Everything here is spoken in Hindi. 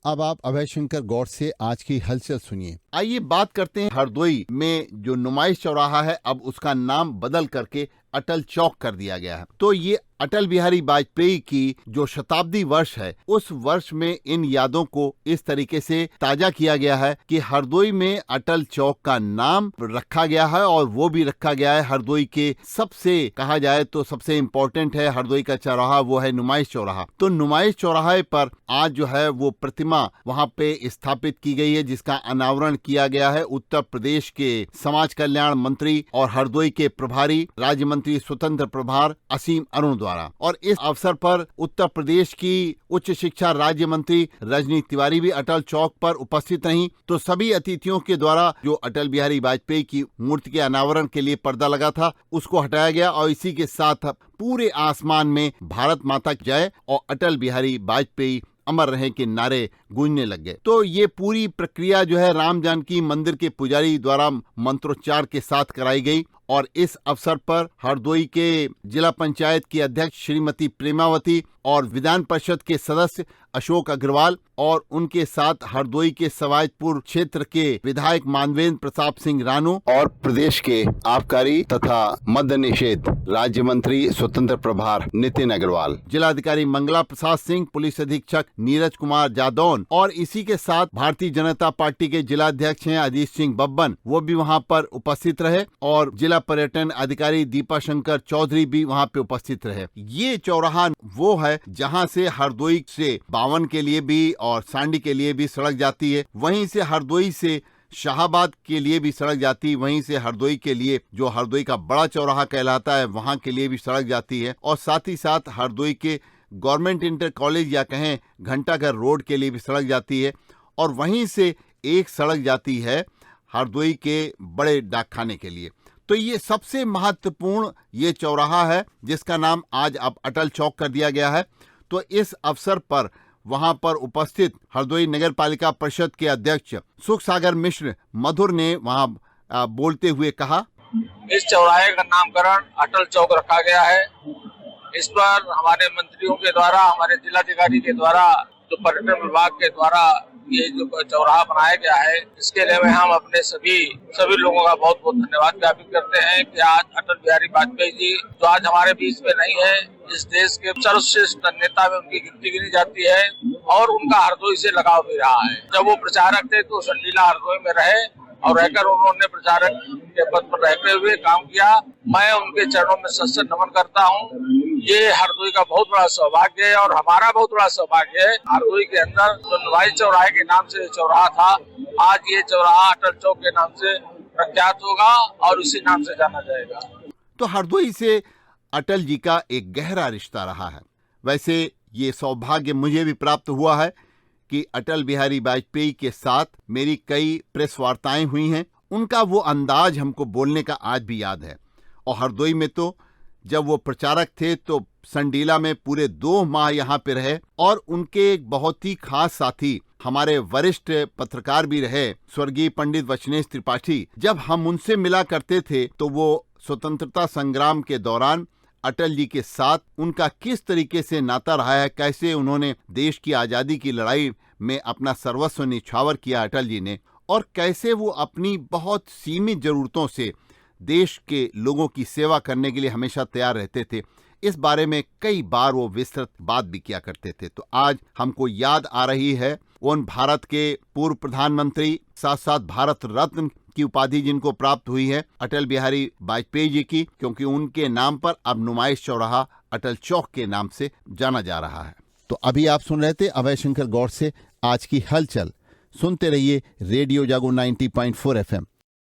अब आप अभय शंकर गौड़ से आज की हलचल सुनिए। आइए बात करते हैं हरदोई में जो नुमाइश चौराहा है, अब उसका नाम बदल करके अटल चौक कर दिया गया है। तो ये अटल बिहारी वाजपेयी की जो शताब्दी वर्ष है, उस वर्ष में इन यादों को इस तरीके से ताजा किया गया है कि हरदोई में अटल चौक का नाम रखा गया है, और वो भी रखा गया है हरदोई के सबसे, कहा जाए तो सबसे इम्पोर्टेंट है हरदोई का चौराहा, वो है नुमाइश चौराहा। तो नुमाइश चौराहे पर आज जो है वो प्रतिमा वहाँ पे स्थापित की गई है, जिसका अनावरण किया गया है उत्तर प्रदेश के समाज कल्याण मंत्री और हरदोई के प्रभारी राज्य मंत्री स्वतंत्र प्रभार असीम अरुण द्वारा। और इस अवसर पर उत्तर प्रदेश की उच्च शिक्षा राज्य मंत्री रजनी तिवारी भी अटल चौक पर उपस्थित रहीं। तो सभी अतिथियों के द्वारा जो अटल बिहारी वाजपेयी की मूर्ति के अनावरण के लिए पर्दा लगा था, उसको हटाया गया, और इसी के साथ पूरे आसमान में भारत माता की जय और अटल बिहारी वाजपेयी अमर रहे के नारे गूंजने लग गए। तो ये पूरी प्रक्रिया जो है राम जानकी मंदिर के पुजारी द्वारा मंत्रोच्चार के साथ कराई गई। और इस अवसर पर हरदोई के जिला पंचायत की अध्यक्ष श्रीमती प्रेमावती और विधान परिषद के सदस्य अशोक अग्रवाल और उनके साथ हरदोई के सवायतपुर क्षेत्र के विधायक मानवेंद्र प्रताप सिंह रानू और प्रदेश के आबकारी तथा मद्य निषेध राज्य मंत्री स्वतंत्र प्रभार नितिन अग्रवाल, जिलाधिकारी मंगला प्रसाद सिंह, पुलिस अधीक्षक नीरज कुमार जादौन, और इसी के साथ भारतीय जनता पार्टी के जिलाध्यक्ष हैं अजीत सिंह बब्बन, वो भी वहाँ पर उपस्थित रहे, और जिला पर्यटन अधिकारी दीपा शंकर चौधरी भी वहाँ पे उपस्थित रहे। ये चौराहा वो है जहाँ से हरदोई से बावन के लिए भी और सांडी के लिए भी सड़क जाती है, वहीं से हरदोई से शाहाबाद के लिए भी सड़क जाती है, वहीं से हरदोई के लिए जो हरदोई का बड़ा चौराहा कहलाता है वहां के लिए भी सड़क जाती है, और साथ ही साथ हरदोई के गवर्नमेंट इंटर कॉलेज या कहें घंटाघर रोड के लिए भी सड़क जाती है, और वहीं से एक सड़क जाती है हरदोई के बड़े डाकखाने के लिए। तो ये सबसे महत्वपूर्ण ये चौराहा है जिसका नाम आज अब अटल चौक कर दिया गया है। तो इस अवसर पर वहां पर उपस्थित हरदोई नगर पालिका परिषद के अध्यक्ष सुख सागर मिश्र मधुर ने वहां बोलते हुए कहा, इस चौराहे का नामकरण अटल चौक रखा गया है। इस पर हमारे मंत्रियों के द्वारा, हमारे जिलाधिकारी के द्वारा, जो पर्यटन विभाग के द्वारा ये जो चौराहा बनाया गया है, इसके लिए हम अपने सभी लोगों का बहुत बहुत धन्यवाद ज्ञापित करते हैं कि आज अटल बिहारी वाजपेयी जी जो आज हमारे बीच में नहीं है, इस देश के सर्वश्रेष्ठ नेता में उनकी गिनती गिनी जाती है, और उनका हरदोई से लगाव भी रहा है। जब वो प्रचारक थे तो संडीला हरदोई में रहे, और रहकर उन्होंने प्रचारक के पद पर रहते हुए काम किया। मैं उनके चरणों में सत नमन करता हूँ। ये हरदोई का बहुत बड़ा सौभाग्य है, और हमारा बहुत बड़ा सौभाग्य है। हरदोई के अंदर जो नुमाइश चौराहे के नाम से चौराहा था, आज ये चौराहा अटल चौक के नाम से प्रख्यात होगा और उसी नाम से जाना जाएगा। तो हरदोई से अटल जी का एक गहरा रिश्ता रहा है। वैसे ये सौभाग्य मुझे भी प्राप्त हुआ है कि अटल बिहारी वाजपेयी के साथ मेरी कई प्रेस वार्ताएं हुई हैं। उनका वो अंदाज हमको बोलने का आज भी याद है। और हरदोई में तो जब वो प्रचारक थे तो संडीला में पूरे 2 माह यहाँ पे रहे, और उनके एक बहुत ही खास साथी हमारे वरिष्ठ पत्रकार भी रहे स्वर्गीय पंडित वचनेश त्रिपाठी। जब हम उनसे मिला करते थे तो वो स्वतंत्रता संग्राम के दौरान अटल जी के साथ उनका किस तरीके से नाता रहा है, कैसे उन्होंने देश की आज़ादी की लड़ाई में अपना सर्वस्व निछावर किया अटल जी ने, और कैसे वो अपनी बहुत सीमित ज़रूरतों से देश के लोगों की सेवा करने के लिए हमेशा तैयार रहते थे। इस बारे में कई बार वो विस्तृत बात भी किया करते थे। तो आज हमको याद आ रही है उन भारत के पूर्व प्रधानमंत्री, साथ साथ भारत रत्न की उपाधि जिनको प्राप्त हुई है अटल बिहारी वाजपेयी जी की, क्योंकि उनके नाम पर अब नुमाइश चौराहा अटल चौक के नाम से जाना जा रहा है। तो अभी आप सुन रहे थे अभय शंकर गौड़ से आज की हलचल। सुनते रहिए रेडियो जागो 90.4 FM।